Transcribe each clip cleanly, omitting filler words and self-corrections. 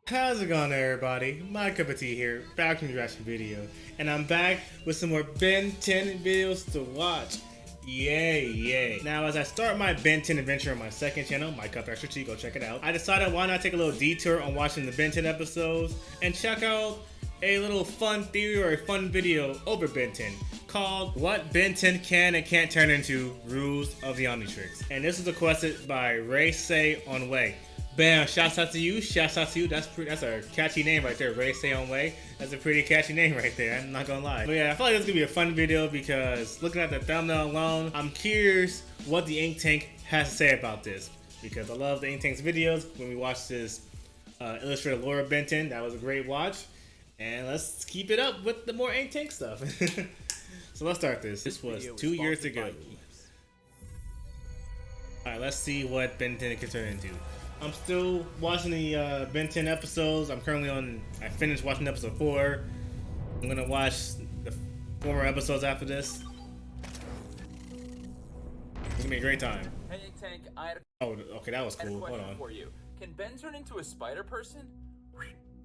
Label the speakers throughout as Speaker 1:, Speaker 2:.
Speaker 1: How's it going, everybody? My cup of tea here, back from the reaction video, and I'm back with some more Ben 10 videos to watch. Yay, yay. Now, as I start my Ben 10 adventure on my second channel, MyCupOfTea, go check it out, I decided why not take a little detour on watching the Ben 10 episodes and check out a little fun theory or a fun video over Ben 10 called What Ben 10 Can and Can't Turn Into, Rules of the Omnitrix. And this was requested by Ray Say On Way. Bam, shouts out to you, shouts out to you. That's a catchy name right there, Ray Say On Way. That's a pretty catchy name right there, I'm not gonna lie. But yeah, I feel like this is gonna be a fun video because looking at the thumbnail alone, I'm curious what the Ink Tank has to say about this. Because I love the Ink Tank's videos. When we watched this illustrated lore of Ben 10, that was a great watch. And let's keep it up with the more Ink Tank stuff. So let's start this. This was 2 years ago. Alright, let's see what Ben 10 can turn into. I'm still watching the Ben 10 episodes. I finished watching episode 4. I'm gonna watch the former episodes after this. It's gonna be a great time.
Speaker 2: Hey Tank,
Speaker 1: Oh, okay, that was cool. Hold on.
Speaker 2: For you. Can Ben turn into a spider person?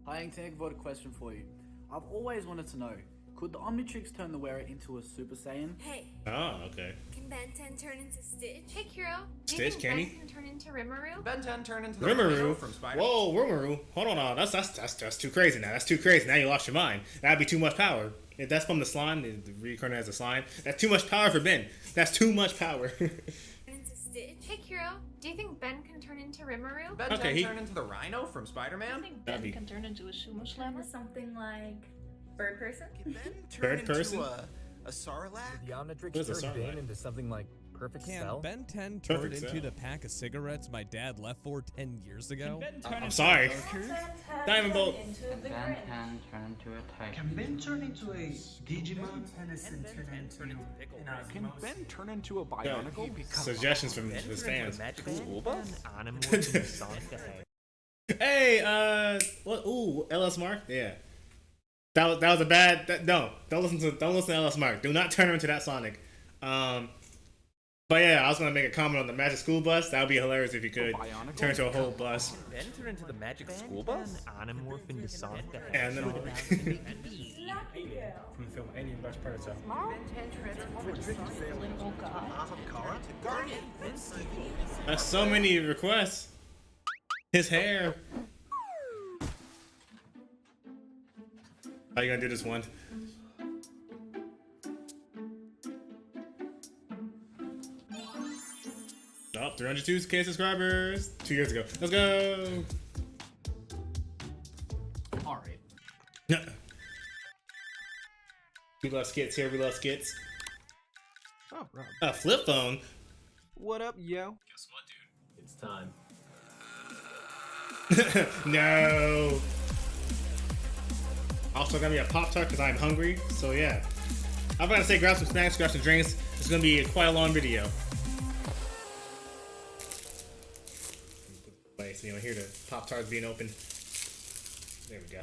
Speaker 3: Hi Tank, I've got a question for you. I've always wanted to know, could the Omnitrix turn the wearer into a Super Saiyan?
Speaker 4: Hey,
Speaker 1: Oh, okay.
Speaker 4: can Ben 10 turn into Stitch?
Speaker 5: Hey Kiro, do
Speaker 1: Stitch,
Speaker 5: you think
Speaker 1: can
Speaker 5: Ben
Speaker 1: he?
Speaker 5: can turn into Rimuru?
Speaker 6: Ben 10 turned into the
Speaker 1: Rimuru
Speaker 6: from Spider.
Speaker 1: Whoa, Rimuru. Hold on, that's too crazy now. That's too crazy. Now you lost your mind. That'd be too much power. If that's from the slime, the reincarnated as a slime, that's too much power for Ben. That's too much power.
Speaker 4: Turn into Stitch?
Speaker 5: Hey Kiro, do you think Ben can turn into Rimuru?
Speaker 6: Ben 10 turned into the Rhino from
Speaker 7: I
Speaker 6: Spider-Man.
Speaker 7: think
Speaker 1: That'd
Speaker 7: Ben
Speaker 1: be-
Speaker 7: can turn into a sumo slammer.
Speaker 8: Something like bird person?
Speaker 9: Can Ben turn
Speaker 1: Bird
Speaker 9: into
Speaker 1: person?
Speaker 9: a Sarlacc?
Speaker 10: The Omnitrix
Speaker 1: What is a
Speaker 10: turned
Speaker 1: Sarlacc?
Speaker 10: Ben into something like Perfect
Speaker 11: Can
Speaker 10: Cell?
Speaker 11: Ben 10 turn
Speaker 1: Perfect
Speaker 11: into
Speaker 1: Cell.
Speaker 11: the pack of cigarettes my dad left for 10 years ago?
Speaker 1: I'm sorry. Diamond Bolt.
Speaker 12: Ben can turn into a tiger.
Speaker 9: Can Ben turn into a Digimon?
Speaker 6: Can Ben turn into a Bionicle?
Speaker 1: Suggestions from his fans.
Speaker 6: Magical school bus?
Speaker 1: Hey, what? Ooh, LS Mark. Yeah, that was a bad. No, don't listen to LS Mark. Do not turn him into that Sonic. But yeah, I was gonna make a comment on the Magic School Bus. That would be hilarious if you could turn into a whole bus.
Speaker 6: Ben turn into the Magic School Bus?
Speaker 10: Animorph into Sonic the
Speaker 1: And then,
Speaker 3: From the film Alien vs Predator.
Speaker 1: that's so many requests. His hair. How you gonna do this one? Oh, 302K subscribers 2 years ago. Let's go.
Speaker 3: Alright.
Speaker 1: We love skits here. We love skits.
Speaker 6: Oh, right.
Speaker 1: A flip phone.
Speaker 6: What up, yo?
Speaker 10: Guess what, dude? It's time.
Speaker 1: No. Also gonna be a Pop-Tart because I'm hungry. So yeah. I'm gonna say grab some snacks, grab some drinks. It's gonna be quite a long video. Wait, so you hear the Pop-Tarts being open. There we go.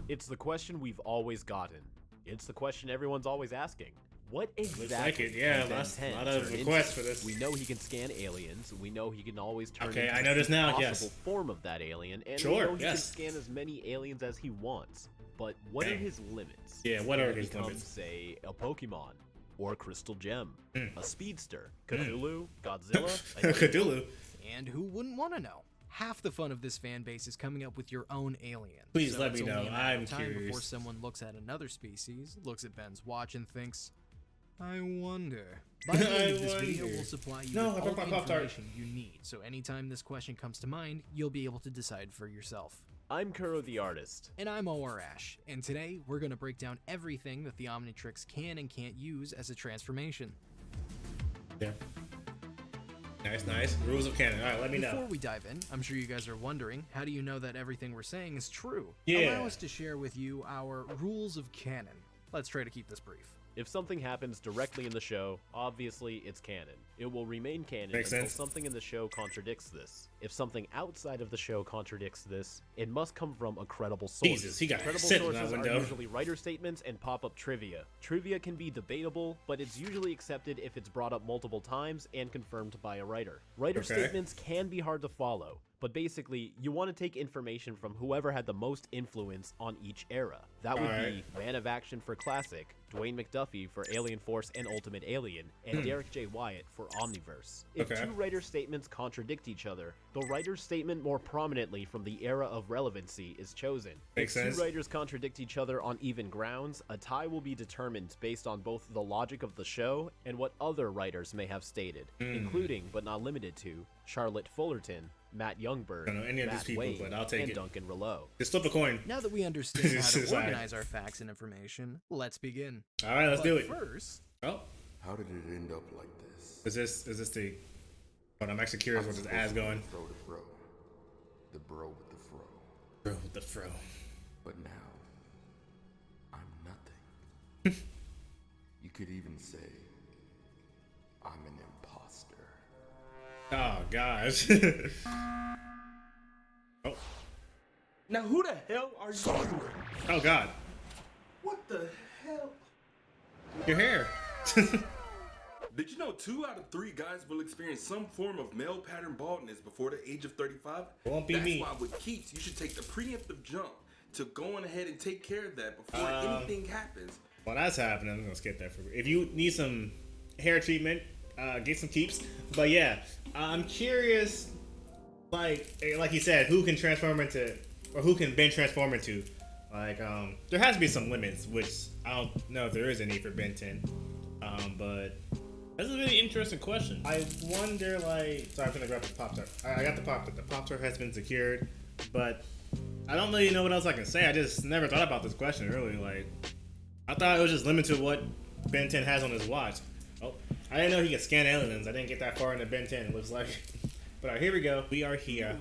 Speaker 10: It's the question we've always gotten. It's the question everyone's always asking. What exactly
Speaker 1: like it, yeah,
Speaker 10: can Ben
Speaker 1: lots-
Speaker 10: 10
Speaker 1: lot of
Speaker 10: turn
Speaker 1: requests
Speaker 10: into?
Speaker 1: for this.
Speaker 10: We know he can scan aliens. We know he can always turn
Speaker 1: Okay,
Speaker 10: into
Speaker 1: I know this now,
Speaker 10: possible
Speaker 1: yes.
Speaker 10: form of that alien, and
Speaker 1: Sure,
Speaker 10: we know he
Speaker 1: yes.
Speaker 10: can scan as many aliens as he wants. But what are
Speaker 1: Dang.
Speaker 10: his limits?
Speaker 1: Yeah, what
Speaker 10: Can
Speaker 1: are
Speaker 10: he
Speaker 1: his
Speaker 10: become,
Speaker 1: limits?
Speaker 10: say, a Pokemon, or a Crystal Gem,
Speaker 1: Mm.
Speaker 10: a Speedster, Cthulhu, Godzilla, a
Speaker 1: Cthulhu.
Speaker 13: And who wouldn't want to know? Half the fun of this fan base is coming up with your own alien.
Speaker 1: Please
Speaker 13: So
Speaker 1: let
Speaker 13: it's
Speaker 1: me
Speaker 13: only
Speaker 1: know.
Speaker 13: a matter of
Speaker 1: I'm
Speaker 13: time
Speaker 1: curious.
Speaker 13: before someone looks at another species, looks at Ben's watch, and thinks, I wonder. By the end of this video,
Speaker 1: wonder.
Speaker 13: we'll supply you
Speaker 1: No,
Speaker 13: with
Speaker 1: I
Speaker 13: all
Speaker 1: broke
Speaker 13: the
Speaker 1: my Pop-Tart.
Speaker 13: information you need, so anytime this question comes to mind, you'll be able to decide for yourself.
Speaker 10: I'm Kuro the Artist.
Speaker 13: And I'm OR Ash, and today we're going to break down everything that the Omnitrix can and can't use as a transformation.
Speaker 1: Yeah. Nice, nice. Rules of canon. All right, let me
Speaker 13: Before
Speaker 1: know.
Speaker 13: we dive in, I'm sure you guys are wondering, how do you know that everything we're saying is true?
Speaker 1: Yeah.
Speaker 13: Allow us to share with you our rules of canon. Let's try to keep this brief.
Speaker 10: If something happens directly in the show, obviously it's canon. It will remain canon
Speaker 1: Makes
Speaker 10: until
Speaker 1: sense.
Speaker 10: something in the show contradicts this. If something outside of the show contradicts this, it must come from a credible source.
Speaker 1: Jesus, he got
Speaker 10: Credible
Speaker 1: sit in that
Speaker 10: sources are
Speaker 1: window.
Speaker 10: usually writer statements and pop-up trivia. Trivia can be debatable, but it's usually accepted if it's brought up multiple times and confirmed by a writer. Writer
Speaker 1: Okay.
Speaker 10: statements can be hard to follow, but basically, you want to take information from whoever had the most influence on each era. That would be Man of Action for Classic, Dwayne McDuffie for Alien Force and Ultimate Alien, and Derek J. Wyatt for Omniverse. If two writer statements contradict each other, the writer's statement more prominently from the era of relevancy is chosen.
Speaker 1: Makes
Speaker 10: if
Speaker 1: sense.
Speaker 10: two writers contradict each other on even grounds, a tie will be determined based on both the logic of the show and what other writers may have stated, including, but not limited to, Charlotte Fullerton, Matt Youngberg,
Speaker 1: I don't know any of these
Speaker 10: Matt
Speaker 1: people,
Speaker 10: Wade,
Speaker 1: but I'll take
Speaker 10: and
Speaker 1: it.
Speaker 10: Duncan Rouleau.
Speaker 1: Just flip a coin.
Speaker 13: Now that we understand how to
Speaker 1: Society.
Speaker 13: organize our facts and information, let's begin.
Speaker 1: All right, let's do it.
Speaker 13: First,
Speaker 1: Oh,
Speaker 7: how did it end up like this?
Speaker 1: is this the? But I'm actually curious where this ad's going.
Speaker 7: Throw to bro. The bro with the fro.
Speaker 1: Bro with the fro.
Speaker 7: But now, I'm nothing. You could even say, I'm an imposter.
Speaker 1: Oh gosh. Oh.
Speaker 9: Now who the hell are you?
Speaker 1: Oh god.
Speaker 9: What the hell?
Speaker 1: Your hair.
Speaker 14: Did you know 2 out of 3 guys will experience some form of male pattern baldness before the age of 35?
Speaker 1: Won't be
Speaker 14: That's
Speaker 1: me.
Speaker 14: why with Keats, you should take the preemptive jump to going ahead and take care of that before anything happens.
Speaker 1: Well, that's happening. I'm gonna skip that for. If you need some hair treatment, get some Keeps. But yeah, I'm curious. Like you said, who can transform into, or who can Ben transform into? Like, there has to be some limits, which I don't know if there is any for Ben 10. But that's a really interesting question. I wonder, like, sorry, I'm gonna grab the Pop-Tart. I got the Pop-Tart. The Pop-Tart has been secured, but I don't really know what else I can say. I just never thought about this question really. Like, I thought it was just limited to what Ben 10 has on his watch. Oh, I didn't know he could scan aliens. I didn't get that far into Ben 10, it looks like. But all right, here we go. We are here.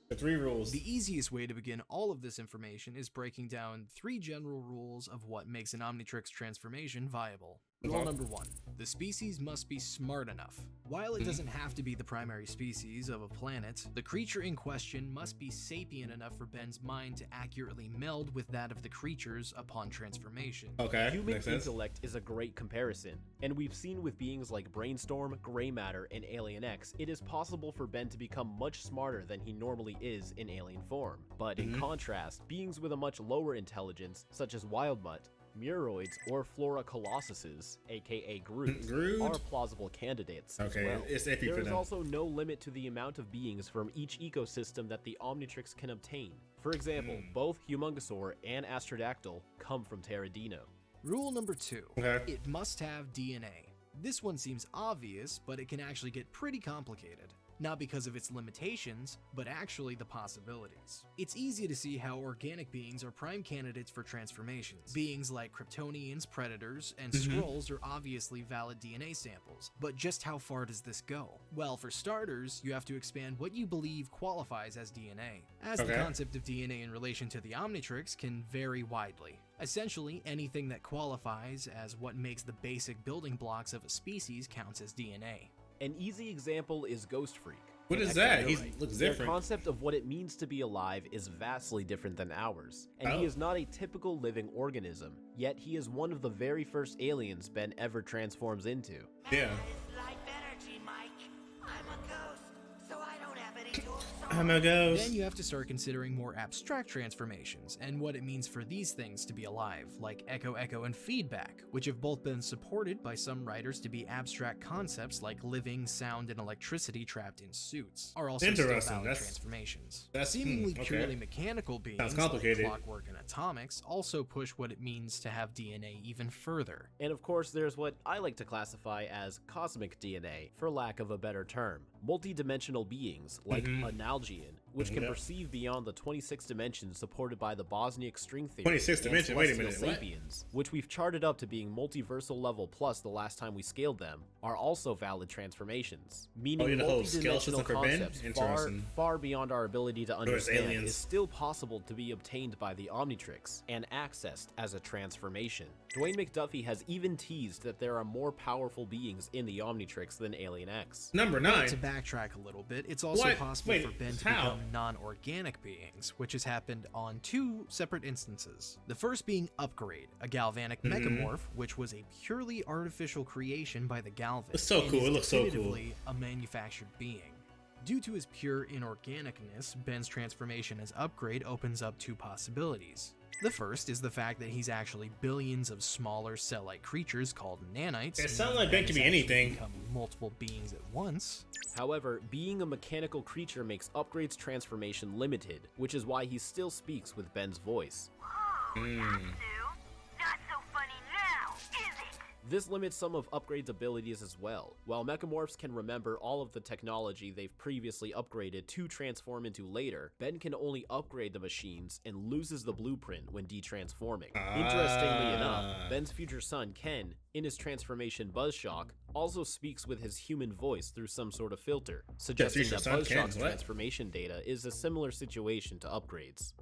Speaker 1: The 3 rules.
Speaker 13: the easiest way to begin all of this information is breaking down 3 general rules of what makes an Omnitrix transformation viable. Rule number 1. The species must be smart enough. While it doesn't have to be the primary species of a planet, the creature in question must be sapient enough for Ben's mind to accurately meld with that of the creatures upon transformation.
Speaker 1: Okay,
Speaker 10: Human
Speaker 1: makes sense.
Speaker 10: intellect is a great comparison, and we've seen with beings like Brainstorm, Gray Matter, and Alien X, it is possible for Ben to become much smarter than he normally is in alien form. But in contrast, beings with a much lower intelligence, such as Wildmutt, Muroids, or Flora Colossuses, aka Groot, are plausible candidates as
Speaker 1: Okay,
Speaker 10: well.
Speaker 1: it's iffy
Speaker 10: There
Speaker 1: for
Speaker 10: is
Speaker 1: them.
Speaker 10: also no limit to the amount of beings from each ecosystem that the Omnitrix can obtain. For example, both Humongosaur and Astrodactyl come from Terradino.
Speaker 13: Rule number 2.
Speaker 1: Okay.
Speaker 13: It must have DNA. This one seems obvious, but it can actually get pretty complicated. Not because of its limitations, but actually the possibilities. It's easy to see how organic beings are prime candidates for transformations. Beings like Kryptonians, Predators, and Skrulls are obviously valid DNA samples, but just how far does this go? Well, for starters, you have to expand what you believe qualifies as DNA, as the concept of DNA in relation to the Omnitrix can vary widely. Essentially, anything that qualifies as what makes the basic building blocks of a species counts as DNA.
Speaker 10: An easy example is Ghost Freak.
Speaker 1: What
Speaker 10: an
Speaker 1: is that? He
Speaker 10: ectomorph.
Speaker 1: looks
Speaker 10: Their
Speaker 1: different.
Speaker 10: concept of what it means to be alive is vastly different than ours, and he is not a typical living organism, yet he is one of the very first aliens Ben ever transforms into.
Speaker 1: Yeah.
Speaker 13: I'm a ghost. Then you have to start considering more abstract transformations and what it means for these things to be alive, like echo, echo, and feedback, which have both been supported by some writers to be abstract concepts like living, sound, and electricity trapped in suits, are also still valid transformations. Seemingly purely mechanical beings like clockwork and atomics also push what it means to have DNA even further.
Speaker 10: And of course, there's what I like to classify as cosmic DNA, for lack of a better term. Multi-dimensional beings, like Analgean, which can perceive beyond the 26 dimensions supported by the Bosniak string theory.
Speaker 1: 26 dimensions? Wait a minute, what?
Speaker 10: Sapiens, which we've charted up to being multiversal level plus the last time we scaled them, are also valid transformations. Meaning
Speaker 1: the whole scale
Speaker 10: multi-dimensional
Speaker 1: system for Ben?
Speaker 10: concepts
Speaker 1: Interesting.
Speaker 10: far beyond our ability to
Speaker 1: There's
Speaker 10: understand
Speaker 1: aliens.
Speaker 10: is still possible to be obtained by the Omnitrix and accessed as a transformation. Dwayne McDuffie has even teased that there are more powerful beings in the Omnitrix than Alien X.
Speaker 1: Number 9.
Speaker 13: To backtrack a little bit, it's also possible for Ben to become non-organic beings, which has happened on 2 separate instances. The first being Upgrade, a galvanic mechamorph, which was a purely artificial creation by the Galvan.
Speaker 1: It's so cool, it looks so cool.
Speaker 13: Definitively a manufactured being. Due to his pure inorganicness, Ben's transformation as Upgrade opens up two possibilities. The first is the fact that he's actually billions of smaller cell-like creatures called nanites.
Speaker 1: It sounds like Ben can be anything.
Speaker 13: Become multiple beings at once.
Speaker 10: However, being a mechanical creature makes Upgrade's transformation limited, which is why he still speaks with Ben's voice. This limits some of Upgrade's abilities as well. While Mechamorphs can remember all of the technology they've previously upgraded to transform into later, Ben can only upgrade the machines and loses the blueprint when detransforming. Interestingly enough, Ben's future son, Ken, in his transformation Buzzshock, also speaks with his human voice through some sort of filter, suggesting that Buzzshock's transformation data is a similar situation to Upgrade's.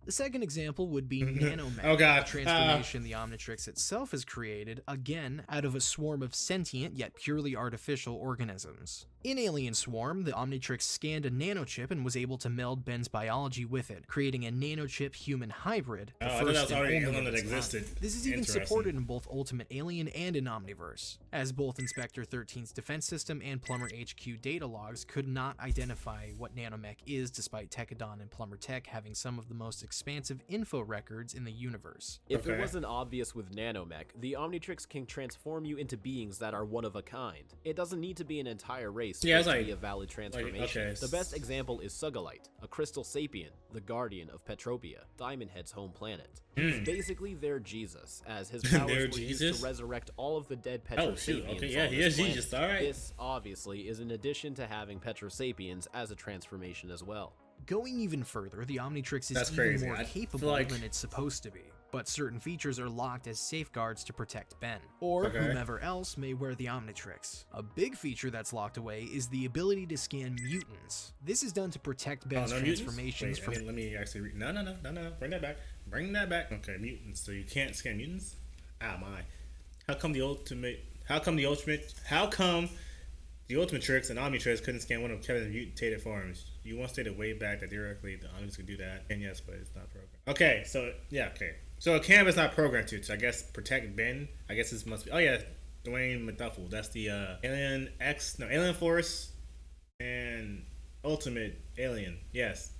Speaker 13: The second example would be Nanomech,
Speaker 1: Oh god.
Speaker 13: a transformation the Omnitrix itself has created, again, out of a swarm of sentient yet purely artificial organisms. In Alien Swarm, the Omnitrix scanned a nanochip and was able to meld Ben's biology with it, creating a nanochip human hybrid, the first and only of its kind. This is even supported in both Ultimate Alien and in Omniverse, as both Inspector 13's defense system and Plumber HQ data logs could not identify what Nanomech is, despite Tekadon and Plumber Tech having some of the most expansive info records in the universe.
Speaker 10: If it wasn't obvious with Nanomech, the Omnitrix can transform you into beings that are one of a kind. It doesn't need to be an entire race for it to be a valid transformation. The best example is Sugalite, a crystal sapien, the guardian of Petropia, Diamond Head's home planet. He's basically their Jesus, as his powers were used to resurrect all of the dead Petrosapiens.
Speaker 1: He is Jesus, alright.
Speaker 10: This, obviously, is in addition to having Petrosapiens as a transformation as well.
Speaker 13: Going even further, the Omnitrix is even more capable than it's supposed to be, but certain features are locked as safeguards to protect Ben, or whomever else may wear the Omnitrix. A big feature that's locked away is the ability to scan mutants. This is done to protect Ben's transformations from—
Speaker 1: let me actually read. No, bring that back. Okay, mutants. So you can't scan mutants? Ah, my. How come the Ultimatrix and Omnitrix couldn't scan one of Kevin's mutated forms? You once stated way back that theoretically the Omnitrix could do that, and yes, but it's not programmed. Okay, so yeah, okay. So a cam is not programmed to, so I guess protect Ben. I guess this must be. Oh yeah, Dwayne McDuffel. That's the Alien Force and Ultimate Alien. Yes.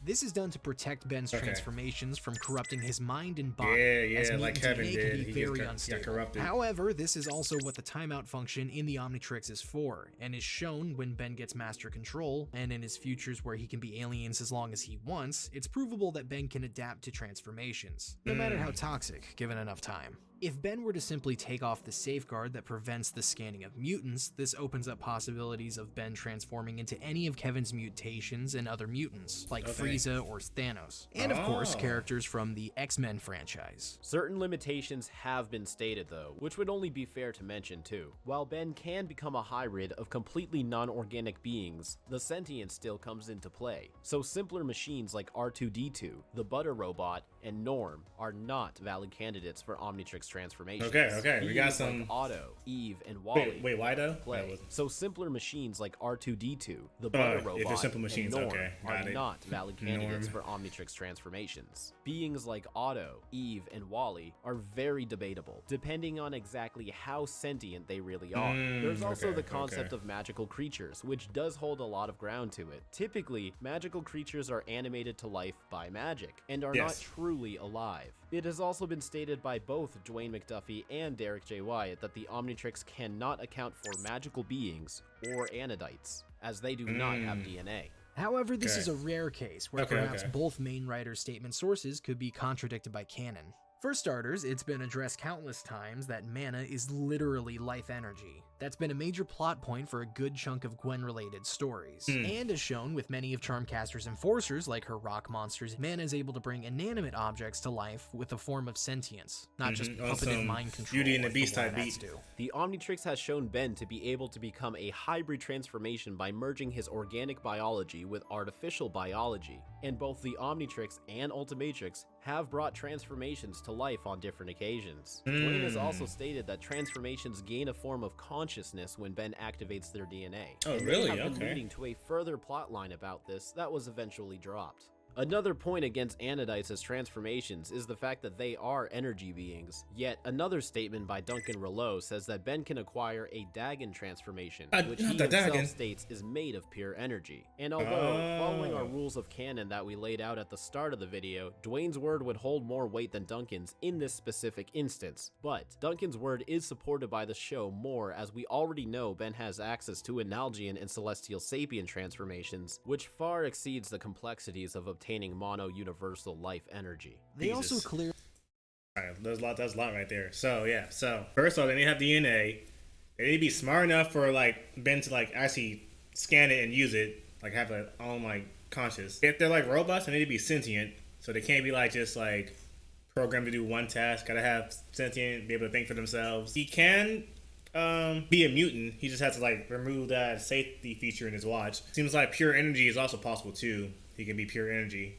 Speaker 13: This is done to protect Ben's transformations from corrupting his mind and body, as
Speaker 1: like Kevin
Speaker 13: DNA
Speaker 1: did.
Speaker 13: can be very unstable. However, this is also what the timeout function in the Omnitrix is for, and is shown when Ben gets master control, and in his futures where he can be aliens as long as he wants, it's provable that Ben can adapt to transformations, no matter how toxic, given enough time. If Ben were to simply take off the safeguard that prevents the scanning of mutants, this opens up possibilities of Ben transforming into any of Kevin's mutations and other mutants, like Frieza or Thanos, and of course characters from the X-Men franchise.
Speaker 10: Certain limitations have been stated though, which would only be fair to mention too. While Ben can become a hybrid of completely non-organic beings, the sentience still comes into play. So simpler machines like R2-D2, the Butter Robot, and Norm are not valid candidates for Omnitrix transformation.
Speaker 1: Okay, we got some
Speaker 10: like Otto, Eve, and Wally.
Speaker 1: Wait, why though?
Speaker 10: So simpler machines like R2-D2, the Butter Robot,
Speaker 1: simple machines,
Speaker 10: and Norm are not valid candidates for Omnitrix transformations. Beings like Otto, Eve, and Wally are very debatable, depending on exactly how sentient they really are. There's also the concept of magical creatures, which does hold a lot of ground to it. Typically, magical creatures are animated to life by magic, and are not truly alive. It has also been stated by both Dwayne McDuffie and Derek J. Wyatt that the Omnitrix cannot account for magical beings or anidites, as they do not have DNA.
Speaker 13: However, this is a rare case where perhaps both main writer statement sources could be contradicted by canon. For starters, it's been addressed countless times that mana is literally life energy. That's been a major plot point for a good chunk of Gwen-related stories. And as shown with many of Charmcaster's enforcers, like her rock monsters, mana is able to bring inanimate objects to life with a form of sentience, not just puppeted mind control.
Speaker 1: Beauty and the Beast type beat.
Speaker 10: The Omnitrix has shown Ben to be able to become a hybrid transformation by merging his organic biology with artificial biology, and both the Omnitrix and Ultimatrix have brought transformations to life on different occasions. Dwayne has also stated that transformations gain a form of consciousness when Ben activates their DNA.
Speaker 1: Oh,
Speaker 10: and
Speaker 1: really?
Speaker 10: They have been leading to a further plotline about this that was eventually dropped. Another point against Anodites as transformations is the fact that they are energy beings. Yet another statement by Duncan Rouleau says that Ben can acquire a Dagon transformation, which he himself states is made of pure energy. And although, following our rules of canon that we laid out at the start of the video, Dwayne's word would hold more weight than Duncan's in this specific instance. But Duncan's word is supported by the show more, as we already know Ben has access to Analgean and Celestial Sapien transformations, which far exceeds the complexities of obtaining mono-universal life energy.
Speaker 13: They also clear.
Speaker 1: Alright, that's a lot right there. So yeah, so first of all, they need to have DNA. They need to be smart enough for like Ben to like actually scan it and use it, like have their own like conscious. If they're like robots, they need to be sentient, so they can't be like just like programmed to do one task. Gotta have sentient, be able to think for themselves. He can be a mutant. He just has to like remove that safety feature in his watch. Seems like pure energy is also possible too. He can be pure energy.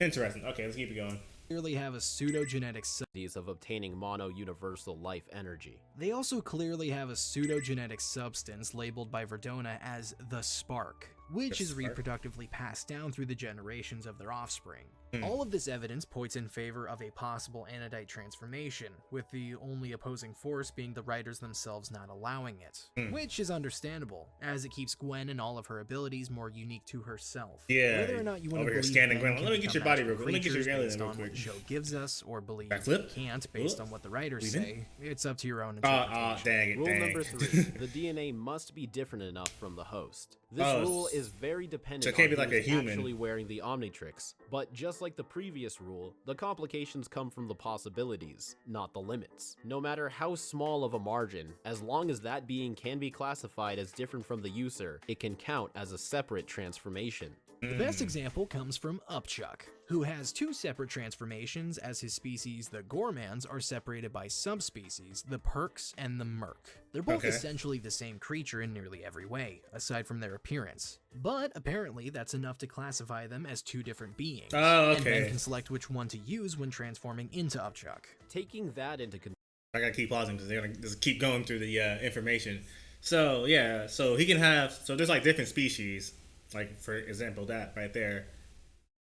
Speaker 1: Interesting. Okay, let's keep it going.
Speaker 13: Clearly have a pseudogenetic
Speaker 10: of obtaining mono-universal life energy.
Speaker 13: They also clearly have a pseudogenetic substance labeled by Verdona as the Spark, which is reproductively passed down through the generations of their offspring. All of this evidence points in favor of a possible Anodite transformation, with the only opposing force being the writers themselves not allowing it, which is understandable, as it keeps Gwen and all of her abilities more unique to herself.
Speaker 1: Yeah,
Speaker 13: whether or not you want
Speaker 1: over
Speaker 13: to
Speaker 1: here
Speaker 13: believe
Speaker 1: scanning
Speaker 13: Ben
Speaker 1: Gwen.
Speaker 13: can
Speaker 1: Let me get your
Speaker 13: become
Speaker 1: body real quick. Let me get your
Speaker 13: creatures
Speaker 1: alien
Speaker 13: based
Speaker 1: real
Speaker 13: on what
Speaker 1: quick.
Speaker 13: the show gives us, or believe
Speaker 1: Backflip?
Speaker 13: you can't based on what the writers
Speaker 1: Leave
Speaker 13: say, it's up to your own interpretation.
Speaker 1: Dang it,
Speaker 10: Rule
Speaker 1: dang.
Speaker 10: number 3, the DNA must be different enough from the host. This rule is very dependent
Speaker 1: so it can't
Speaker 10: on
Speaker 1: be like
Speaker 10: who's
Speaker 1: a human.
Speaker 10: actually wearing the Omnitrix, but just like the previous rule, the complications come from the possibilities, not the limits. No matter how small of a margin, as long as that being can be classified as different from the user, it can count as a separate transformation.
Speaker 13: The best example comes from Upchuck, who has two separate transformations, as his species, the Gormans, are separated by subspecies, the Perks and the Merc. They're both essentially the same creature in nearly every way, aside from their appearance. But apparently that's enough to classify them as two different beings, and Ben can select which one to use when transforming into Upchuck.
Speaker 10: Taking that into
Speaker 1: I gotta keep pausing because they're gonna just keep going through the information. So yeah, so he can have, so there's like different species. Like, for example, that right there.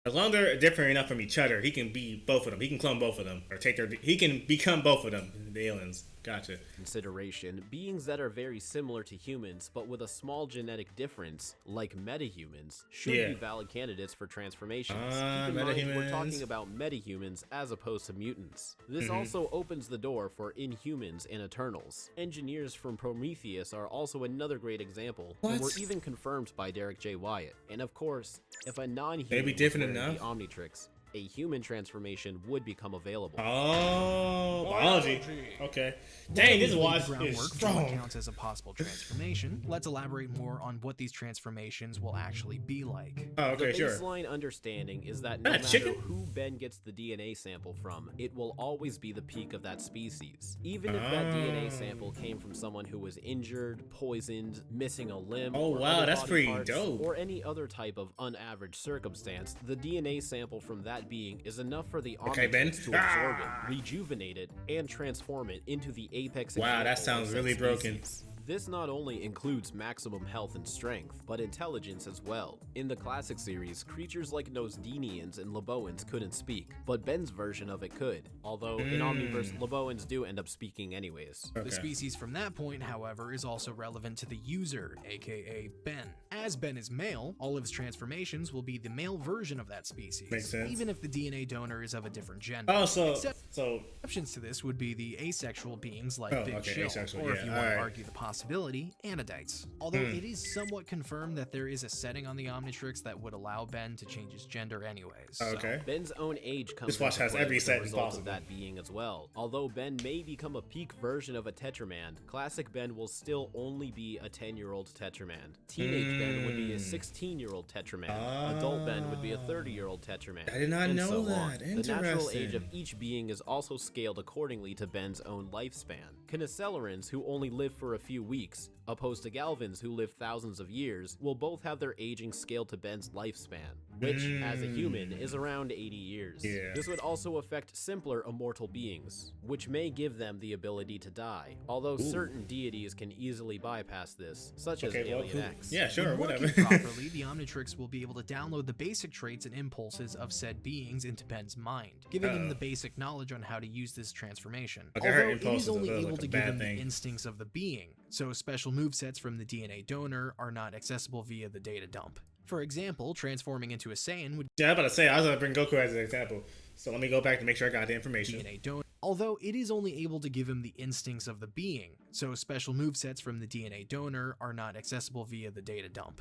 Speaker 1: As long as they're different enough from each other, he can be both of them. He can clone both of them. Or he can become both of them, the aliens. Gotcha.
Speaker 10: Consideration, beings that are very similar to humans, but with a small genetic difference, like metahumans, should be valid candidates for transformations. Keep in mind, we're talking about metahumans as opposed to mutants. This also opens the door for Inhumans and Eternals. Engineers from Prometheus are also another great example, and were even confirmed by Derek J. Wyatt. And of course, if a non-human was wearing the Omnitrix, a human transformation would become available.
Speaker 1: Oh, biology. Okay. Dang, this watch is strong.
Speaker 13: Counts as a possible transformation. Let's elaborate more on what these transformations will actually be like.
Speaker 1: Oh, okay,
Speaker 10: the baseline understanding is that no matter who Ben gets the DNA sample from, it will always be the peak of that species. Even if that DNA sample came from someone who was injured, poisoned, missing a limb,
Speaker 1: oh wow, that's pretty dope,
Speaker 10: or any other type of unaverage circumstance, the DNA sample from that being is enough for the Omnitrix to absorb it, rejuvenate it, and transform it into the apex.
Speaker 1: Wow, that sounds really broken.
Speaker 10: This not only includes maximum health and strength, but intelligence as well. In the classic series, creatures like Nosdenians and Laboans couldn't speak, but Ben's version of it could, although in Omniverse, Laboans do end up speaking anyways.
Speaker 13: The species from that point, however, is also relevant to the user, aka Ben. As Ben is male, all of his transformations will be the male version of that species,
Speaker 1: makes sense,
Speaker 13: even if the DNA donor is of a different gender.
Speaker 1: Oh, so
Speaker 13: exceptions to this would be the asexual beings like Big Chill, or if you want to argue the possibility, Anodites. Although it is somewhat confirmed that there is a setting on the Omnitrix that would allow Ben to change his gender anyways.
Speaker 1: Okay.
Speaker 10: So Ben's own age comes
Speaker 1: this watch has every setting possible
Speaker 10: of that being as well. Although Ben may become a peak version of a Tetraman, classic Ben will still only be a 10-year-old Tetraman. Teenage Ben would be a 16-year-old Tetraman. Adult Ben would be a 30-year-old Tetraman.
Speaker 1: I did not know
Speaker 10: so
Speaker 1: that.
Speaker 10: The natural age of each being is also scaled accordingly to Ben's own lifespan. Kinecelerans, who only live for a few weeks, opposed to Galvins who live thousands of years, will both have their aging scaled to Ben's lifespan, which, as a human, is around 80 years. This would also affect simpler immortal beings, which may give them the ability to die, although certain deities can easily bypass this, such as Alien X.
Speaker 1: Yeah, sure,
Speaker 13: when
Speaker 1: whatever.
Speaker 13: working properly, the Omnitrix will be able to download the basic traits and impulses of said beings into Ben's mind, giving him the basic knowledge on how to use this transformation.
Speaker 1: Okay, I heard
Speaker 13: Although it is
Speaker 1: impulses
Speaker 13: only
Speaker 1: are
Speaker 13: able
Speaker 1: like a
Speaker 13: to give
Speaker 1: bad
Speaker 13: him
Speaker 1: thing.
Speaker 13: the instincts of the being, so special movesets from the DNA donor are not accessible via the data dump. For example, transforming into a Saiyan would
Speaker 1: Yeah, I'm about to say, I was going to bring Goku as an example. So let me go back to make sure I got the information.
Speaker 13: DNA donor, although it is only able to give him the instincts of the being, so special movesets from the DNA donor are not accessible via the data dump.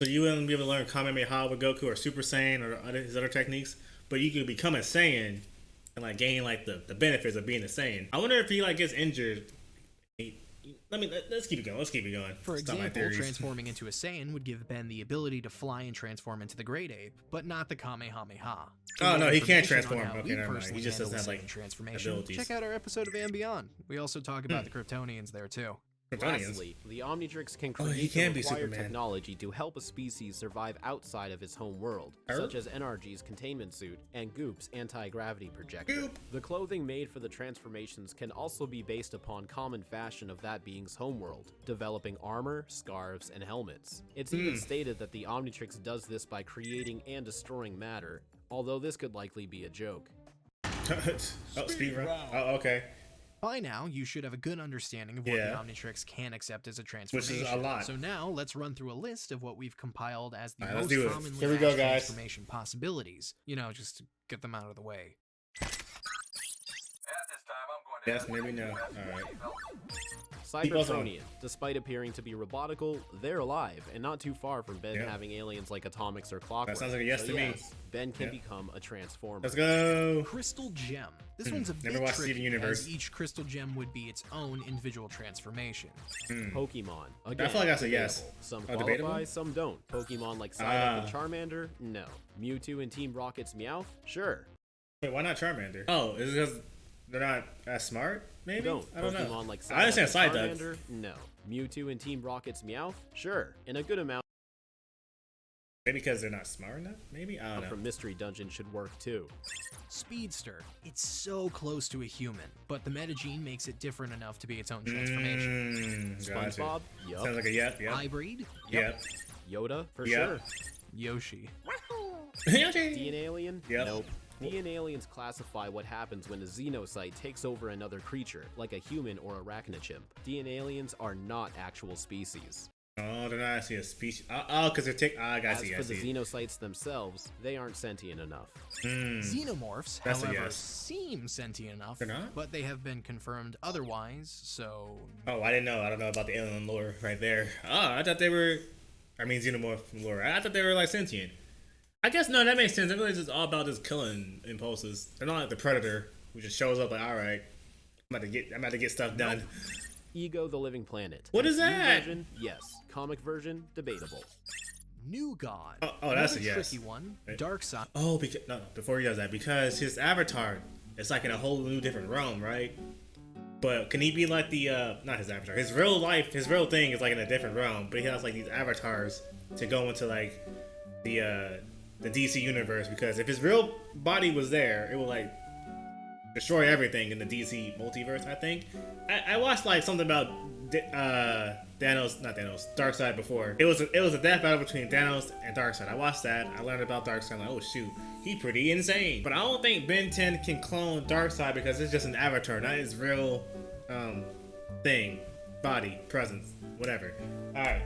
Speaker 1: So you wouldn't be able to learn Kamehameha with Goku or Super Saiyan or his other techniques, but you could become a Saiyan and like gain like the benefits of being a Saiyan. I wonder if he like gets injured. Let's keep it going. Let's keep it going.
Speaker 13: For
Speaker 1: Stop my
Speaker 13: example,
Speaker 1: theories.
Speaker 13: transforming into a Saiyan would give Ben the ability to fly and transform into the Great Ape, but not the Kamehameha.
Speaker 1: Oh no, he can't
Speaker 13: Information
Speaker 1: transform.
Speaker 13: on how
Speaker 1: Okay,
Speaker 13: we
Speaker 1: never mind.
Speaker 13: personally
Speaker 1: He just doesn't
Speaker 13: handle
Speaker 1: have
Speaker 13: Saiyan
Speaker 1: like
Speaker 13: transformation.
Speaker 1: abilities.
Speaker 13: Check out our episode of And Beyond. We also talk about the Kryptonians there too.
Speaker 10: Lastly, the Omnitrix can
Speaker 1: Oh, he
Speaker 10: create
Speaker 1: can
Speaker 10: the
Speaker 1: be
Speaker 10: required
Speaker 1: Superman.
Speaker 10: technology to help a species survive outside of its home world, such as NRG's containment suit and Goop's anti-gravity projector. The clothing made for the transformations can also be based upon common fashion of that being's homeworld, developing armor, scarves, and helmets. It's even stated that the Omnitrix does this by creating and destroying matter, although this could likely be a joke.
Speaker 1: Oh, speed run. Oh, okay.
Speaker 13: By now, you should have a good understanding of what the Omnitrix can accept as a transformation.
Speaker 1: Which is a lot.
Speaker 13: So now, let's run through a list of what we've compiled as the
Speaker 1: All right, let's
Speaker 13: most
Speaker 1: do it.
Speaker 13: commonly
Speaker 1: Here we go,
Speaker 13: asked
Speaker 1: guys.
Speaker 13: transformation possibilities. You know, just to get them out of the way.
Speaker 1: Yes, maybe no. All right.
Speaker 10: Cybertronian. Despite appearing to be robotical, they're alive and not too far from Ben having aliens like atomics or clockwork.
Speaker 1: That sounds like a yes
Speaker 10: So
Speaker 1: to me.
Speaker 10: Ben can become a transformer.
Speaker 1: Let's go.
Speaker 13: Crystal Gem. This one's a
Speaker 1: Never
Speaker 13: bit
Speaker 1: watched Steven
Speaker 13: tricky,
Speaker 1: Universe.
Speaker 13: as each crystal gem would be its own individual transformation.
Speaker 10: Pokemon. Again,
Speaker 1: I feel like that's a yes.
Speaker 10: debatable. Some
Speaker 1: Oh,
Speaker 10: qualify,
Speaker 1: debatable?
Speaker 10: some don't. Pokemon like Psyduck and Charmander? No. Mewtwo and Team Rocket's Meowth? Sure.
Speaker 1: Wait, why not Charmander? Oh, is it because they're not as smart? Maybe?
Speaker 10: Don't.
Speaker 1: I don't
Speaker 10: Pokemon
Speaker 1: know.
Speaker 10: like
Speaker 1: I understand
Speaker 10: Psyduck and
Speaker 1: Psyduck.
Speaker 10: Charmander? No. Mewtwo and Team Rocket's Meowth? Sure. In a good amount.
Speaker 1: Maybe because they're not smart enough? Maybe? I don't know.
Speaker 10: From Mystery Dungeon should work too.
Speaker 13: Speedster. It's so close to a human, but the metagene makes it different enough to be its own transformation.
Speaker 1: Gotcha.
Speaker 10: SpongeBob? Yup.
Speaker 1: Sounds like a yep, yep.
Speaker 13: Hybrid?
Speaker 1: Yep.
Speaker 10: Yoda? For
Speaker 1: Yep.
Speaker 10: sure.
Speaker 13: Yoshi.
Speaker 10: DN Alien?
Speaker 1: Yep.
Speaker 10: Nope. DN Aliens classify what happens when a xenocyte takes over another creature, like a human or arachnochimp. DN Aliens are not actual species.
Speaker 1: Oh, they're not actually a species. Oh, because they're I got
Speaker 10: As
Speaker 1: you.
Speaker 10: for the xenocytes themselves, they aren't sentient enough.
Speaker 13: Xenomorphs,
Speaker 1: That's a
Speaker 13: however,
Speaker 1: yes.
Speaker 13: seem sentient enough,
Speaker 1: They're not?
Speaker 13: but they have been confirmed otherwise, so...
Speaker 1: Oh, I didn't know. I don't know about the alien lore right there. Oh, I thought they were. I mean, xenomorph lore. I thought they were like sentient. I guess no, that makes sense. I feel like it's just all about just killing impulses. They're not like the Predator who just shows up like, all right, I'm about to get stuff done.
Speaker 10: Ego the Living Planet.
Speaker 1: What is
Speaker 10: New
Speaker 1: that?
Speaker 10: Version, yes. Comic version, debatable.
Speaker 13: New God.
Speaker 1: Oh, that's a
Speaker 13: Another
Speaker 1: yes.
Speaker 13: tricky one.
Speaker 1: Right.
Speaker 13: Darkseid.
Speaker 1: Oh, because no, before he does that, because his avatar, it's like in a whole new different realm, right? But can he be like the not his avatar? His real life, his real thing is like in a different realm, but he has like these avatars to go into like the DC universe, because if his real body was there, it would like destroy everything in the DC multiverse. I think I watched like something about Darkseid before. It was a death battle between Thanos and Darkseid. I watched that. I learned about Darkseid. I'm like, oh shoot, he's pretty insane. But I don't think Ben 10 can clone Darkseid because it's just an avatar, not his real thing, body, presence, whatever. All right.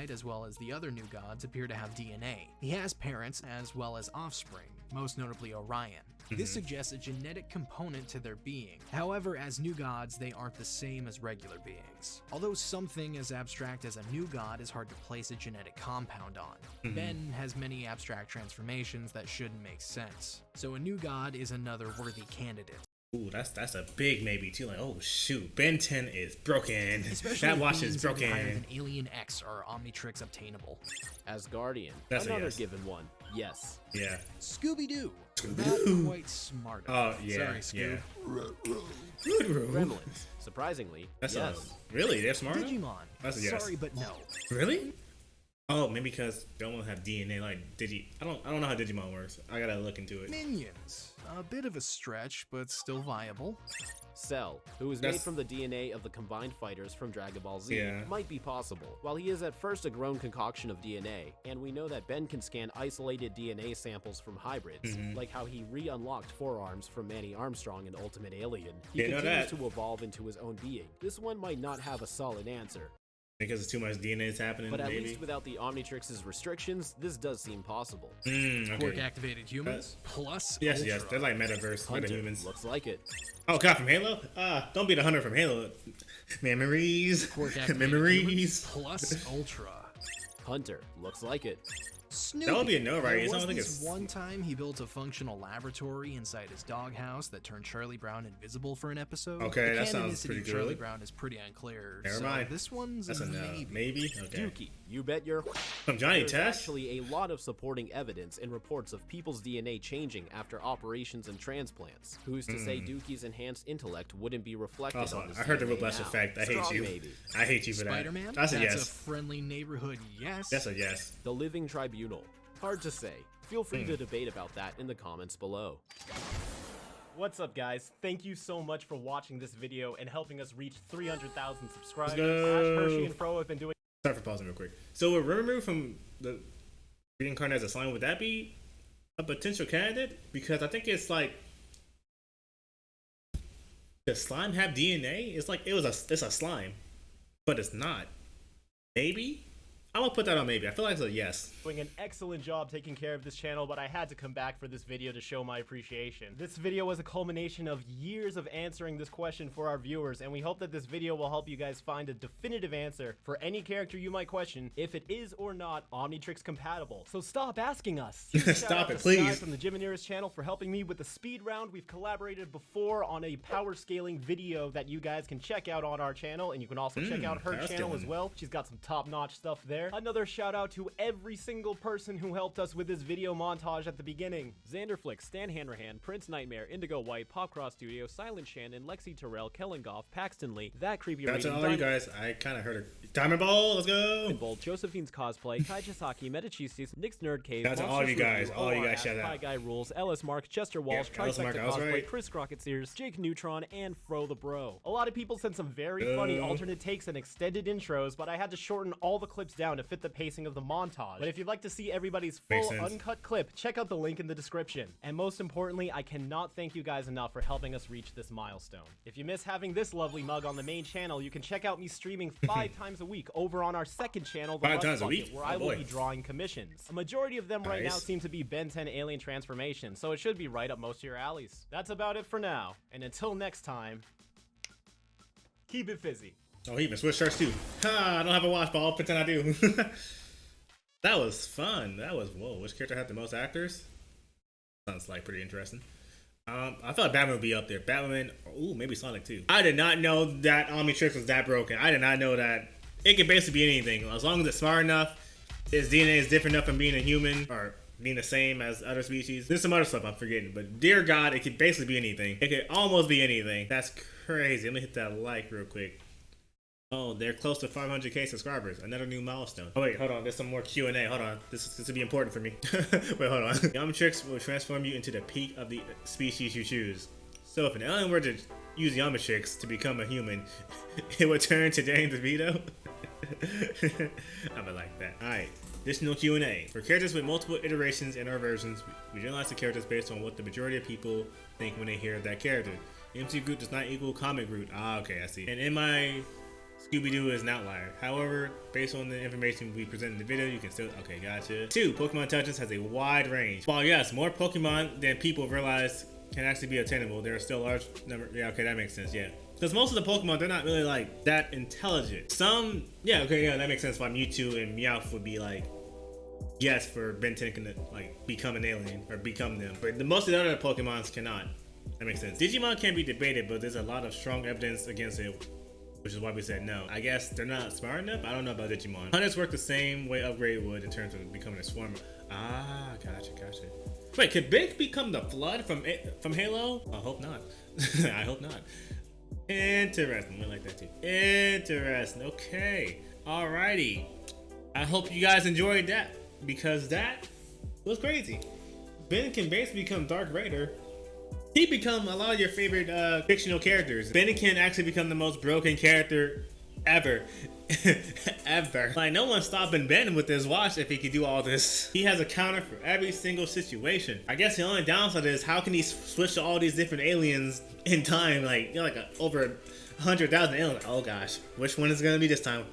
Speaker 13: As well as the other new gods appear to have DNA. He has parents as well as offspring, most notably Orion. This suggests a genetic component to their being. However, as new gods, they aren't the same as regular beings. Although something as abstract as a new god is hard to place a genetic compound on. Ben has many abstract transformations that shouldn't make sense. So a new god is another worthy candidate.
Speaker 1: Ooh, that's a big maybe too. Like, oh shoot, Ben 10 is broken.
Speaker 13: Especially
Speaker 1: that watch is
Speaker 13: beings even higher
Speaker 1: broken.
Speaker 13: than Alien X or Omnitrix obtainable.
Speaker 10: As Guardian,
Speaker 1: That's a
Speaker 10: another
Speaker 1: yes.
Speaker 10: given one. Yes.
Speaker 1: Yeah.
Speaker 13: Scooby-Doo. not quite smart enough.
Speaker 1: Oh, yeah.
Speaker 13: Sorry, Scoob.
Speaker 10: Gremlins. Surprisingly,
Speaker 1: That's
Speaker 10: yes.
Speaker 1: really? They're smart enough?
Speaker 13: Digimon.
Speaker 1: That's a yes.
Speaker 13: Sorry, but no.
Speaker 1: Really? Oh, maybe because they don't want to have DNA like Digi. I don't know how Digimon works. I gotta look into it.
Speaker 13: Minions. A bit of a stretch, but still viable.
Speaker 10: Cell, who is made from the DNA of the combined fighters from Dragon Ball Z, might be possible. While he is at first a grown concoction of DNA, and we know that Ben can scan isolated DNA samples from hybrids, like how he re-unlocked forearms from Manny Armstrong in Ultimate Alien, he continues to evolve into his own being. This one might not have a solid answer.
Speaker 1: Because it's too much DNA is happening,
Speaker 10: but at
Speaker 1: maybe?
Speaker 10: least without the Omnitrix's restrictions, this does seem possible.
Speaker 1: Okay.
Speaker 13: Quirk-activated humans plus
Speaker 1: yes,
Speaker 13: Ultra.
Speaker 1: yes, they're like metaverse meta-humans.
Speaker 10: Looks like it.
Speaker 1: Oh, God, from Halo? Don't be the hunter from Halo. Memories. Memories.
Speaker 13: Plus Ultra.
Speaker 10: Hunter, looks like it.
Speaker 13: Snoopy.
Speaker 1: That would be a no, right?
Speaker 13: There was this one time he built a functional laboratory inside his doghouse that turned Charlie Brown invisible for an episode.
Speaker 1: Okay,
Speaker 13: the
Speaker 1: that sounds pretty
Speaker 13: of
Speaker 1: good.
Speaker 13: Charlie Brown is pretty unclear.
Speaker 1: Never
Speaker 13: so
Speaker 1: mind.
Speaker 13: This one's
Speaker 1: That's a no. Maybe? Okay.
Speaker 10: Dookie, you bet your...
Speaker 1: From Johnny
Speaker 10: There's
Speaker 1: Test?
Speaker 10: actually a lot of supporting evidence and reports of people's DNA changing after operations and transplants. Who's to say Dookie's enhanced intellect wouldn't be reflected
Speaker 1: Also,
Speaker 10: on his
Speaker 1: I heard the
Speaker 10: DNA
Speaker 1: Whiplash
Speaker 10: now?
Speaker 1: effect. I hate
Speaker 10: Strong
Speaker 1: you.
Speaker 10: maybe.
Speaker 1: I hate you for that.
Speaker 13: Spider-Man?
Speaker 1: That's a yes.
Speaker 13: That's a friendly neighborhood yes.
Speaker 1: That's a yes.
Speaker 10: The Living Tribunal. Hard to say. Feel free to debate about that in the comments below.
Speaker 15: What's up, guys? Thank you so much for watching this video and helping us reach 300,000 subscribers.
Speaker 1: Let's go.
Speaker 15: Hershey and Fro have been doing...
Speaker 1: Sorry for pausing real quick. So with Rimuru from the reincarnated as a slime, would that be a potential candidate? Because I think it's like, does slime have DNA? It's like it's a slime, but it's not. Maybe? I'm gonna put that on maybe. I feel like it's a yes.
Speaker 15: Doing an excellent job taking care of this channel, but I had to come back for this video to show my appreciation. This video was a culmination of years of answering this question for our viewers, and we hope that this video will help you guys find a definitive answer for any character you might question if it is or not Omnitrix compatible. So stop asking us.
Speaker 1: Stop it,
Speaker 15: Sky
Speaker 1: please.
Speaker 15: from the Jimineers channel for helping me with the speed round. We've collaborated before on a power scaling video that you guys can check out on our channel, and you can also check out her channel as well. She's got some top-notch stuff there. Another shout out to every single person who helped us with this video montage at the beginning.
Speaker 10: Xanderflix, Stan Hanrahan, Prince Nightmare, Indigo White, Popcross Studio, Silent Shannon, Lexi Terrell, Kellen Goff, Paxton Lee, That Creepy
Speaker 1: That's
Speaker 10: Reading,
Speaker 1: all you guys. I kind of heard it. Diamond Ball, let's go.
Speaker 10: Bolt, Josephine's Cosplay, Kai Chisaki, Metachistis, Nick's Nerd Cave,
Speaker 1: That's all you guys. All you guys shout out.
Speaker 10: Pie Guy Rules, Ellis Mark, Chester Walsh,
Speaker 1: Ellis Mark,
Speaker 10: Trifecta
Speaker 1: I was
Speaker 10: Cosplay,
Speaker 1: right.
Speaker 10: Chris Crockett Sears, Jake Neutron, and Fro the Bro.
Speaker 15: A lot of people sent some very funny alternate takes and extended intros, but I had to shorten all the clips down to fit the pacing of the montage. But if you'd like to see everybody's full uncut clip, check out the link in the description. And most importantly, I cannot thank you guys enough for helping us reach this milestone. If you miss having this lovely mug on the main channel, you can check out me streaming 5 times a week over on our second channel, The
Speaker 1: 5
Speaker 15: Lust
Speaker 1: times a
Speaker 15: Bucket,
Speaker 1: week?
Speaker 15: where
Speaker 1: Oh,
Speaker 15: I will
Speaker 1: boy.
Speaker 15: be drawing commissions. A majority of them right now seem to be Ben 10 alien transformations, so it should be right up most of your alleys. That's about it for now, and until next time, keep it fizzy.
Speaker 1: Oh, he even switched shirts too. Ha, I don't have a watch, but I'll pretend I do. That was fun. That was, whoa, which character had the most actors? Sounds like pretty interesting. I thought Batman would be up there. Batman, ooh, maybe Sonic too. I did not know that Omnitrix was that broken. I did not know that. It could basically be anything. As long as it's smart enough, its DNA is different enough from being a human, or being the same as other species. There's some other stuff I'm forgetting, but dear God, it could basically be anything. It could almost be anything. That's crazy. Let me hit that like real quick. Oh, they're close to 500k subscribers. Another new milestone. Oh wait, hold on. There's some more Q&A. Hold on. This will be important for me. Wait, hold on. The Omnitrix will transform you into the peak of the species you choose. So if an alien were to use the Omnitrix to become a human, it would turn to Danny DeVito. I'm gonna like that. Alright. Additional Q&A. For characters with multiple iterations in our versions, we generalize the characters based on what the majority of people think when they hear that character. MC Groot does not equal Comic Groot. Ah, okay, I see. And in my Scooby-Doo is an outlier. However, based on the information we present in the video, you can still... Okay, gotcha. 2. Pokemon Touches has a wide range. While yes, more Pokemon than people realize can actually be attainable, there are still a large number... Yeah, okay, that makes sense, yeah. Because most of the Pokemon, they're not really, like, that intelligent. Some... Yeah, okay, yeah, that makes sense why Mewtwo and Meowth would be, like... Yes, for Ben 10 can, like, become an alien, or become them. But most of the other Pokemons cannot. That makes sense. Digimon can be debated, but there's a lot of strong evidence against it. which is why we said no. I guess they're not smart enough. I don't know about Digimon. Hunters work the same way Upgrade would in terms of becoming a swarmer. Ah, gotcha. Wait, could Big become the Flood from Halo? I hope not. I hope not. Interesting. We like that too. Interesting. Okay. Alrighty. I hope you guys enjoyed that, because that was crazy. Ben can basically become Dark Raider. He become a lot of your favorite fictional characters. Ben can actually become the most broken character ever. Ever. Like, no one's stopping Ben with his watch if he can do all this. He has a counter for every single situation. I guess the only downside is how can he switch to all these different aliens in time? Like, you know, like over 100,000 aliens. Oh gosh, which one is gonna be this time?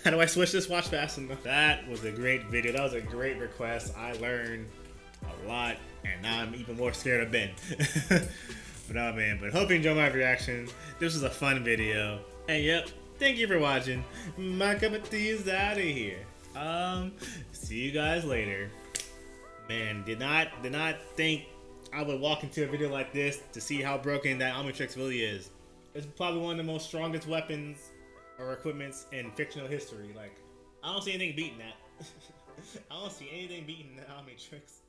Speaker 1: How do I switch this watch fast enough? That was a great video. That was a great request. I learned a lot, and now I'm even more scared of Ben. But oh man, but hope you enjoyed my reaction. This was a fun video. And yep, thank you for watching. My cup of tea is out of here. See you guys later. Man, did not think I would walk into a video like this to see how broken that Omnitrix really is. It's probably one of the most strongest weapons or equipments in fictional history. Like, I don't see anything beating that. I don't see anything beating the Omnitrix.